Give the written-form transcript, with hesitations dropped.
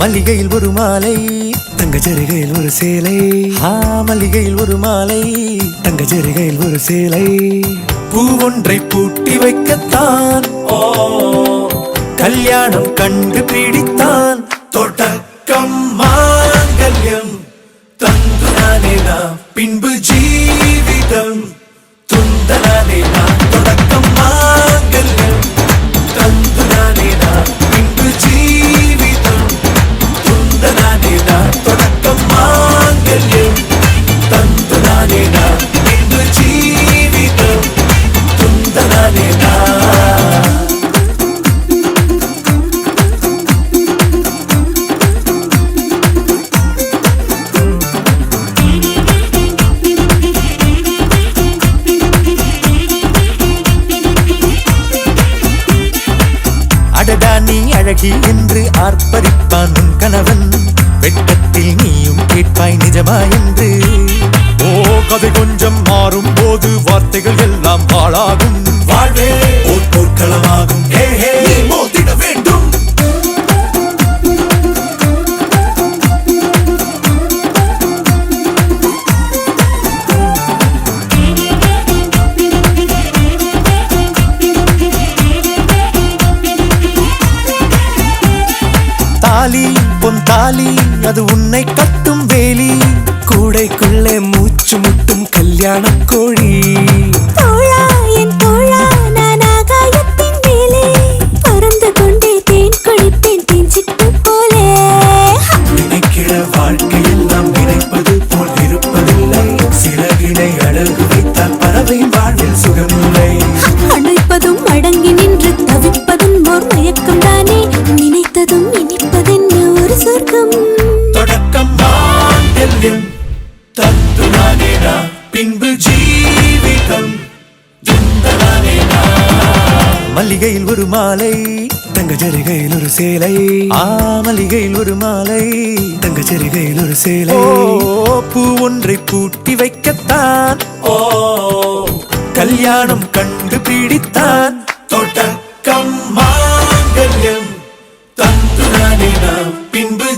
மல்லிகையில் ஒரு மாலை தங்க ஜரிகையில் ஒரு சேலை. மல்லிகையில் ஒரு மாலை தங்க ஜரிகையில் ஒரு சேலை. பூ ஒன்றை பூட்டி வைக்கத்தான் கல்யாணம் கண்டு பிடித்தான். தொடக்கம் மாங்கல்யம் தந்துனானே நாம் பின்பு ஜீவிதம் துந்தனானே நாம். தொடக்கம் மாங்கல்யம் தந்துனானே நாம் பின்பு ஜீவிதம் துந்தனானே நாம். தொடக்கம் மாங்கல்யம் தந்துனானே நாம் பின்பு ஜீவிதம் துந்தனானே நாம். நீ அழகி என்று ஆர்ப்பரிப்பான் உன் கணவன். வெட்கத்தில் நீயும் கேட்பாய் நிஜமா என்று. கதை கொஞ்சம் மாறும் போது வார்த்தைகள் எல்லாம் பாழாகும். வாழ்வே ஓர் போர்க்களமாகும். மோதிட வேண்டும். தாலி பொன் தாலி அது உன்னை கட்டும் வேலி. கூடைக்குள்ளே மூச்சு முட்டும் கல்யாண கோழி. தோழா என் தோழா நான் ஆகாயத்தின் மேலே பறந்து கொண்டே தேன் குடிப்பேன் தேஞ்சிட்டு போலே. நினைக்கிற வாழ்க்கையில் நாம் நினைப்பது போல் இருப்பதில்லை. சிறகினை அழகு வைத்தால் பறவை வாழ்வில் சுகமில்லை. அழைப்பதும் அடங்கி நின்று தவிப்பதும் ஓர் மயக்கம் தானே. நினைத்ததும் இனிப்பதென்ன ஒரு சொர்க்கம். தொடக்கம் மாங்கல்யம் தந்துனானே நாம் பின்பு ஜீவிதம் துந்தனானே நாம். மல்லிகையில் ஒரு மாலை தங்க ஜரிகையில் ஒரு சேலை. மல்லிகையில் ஒரு மாலை தங்க ஜரிகையில் ஒரு சேலை. பூ ஒன்றை பூட்டி வைக்கத்தான் கல்யாணம் கண்டு பிடித்தான். தொடக்கம் மாங்கல்யம் தந்துனானே நாம் பின்பு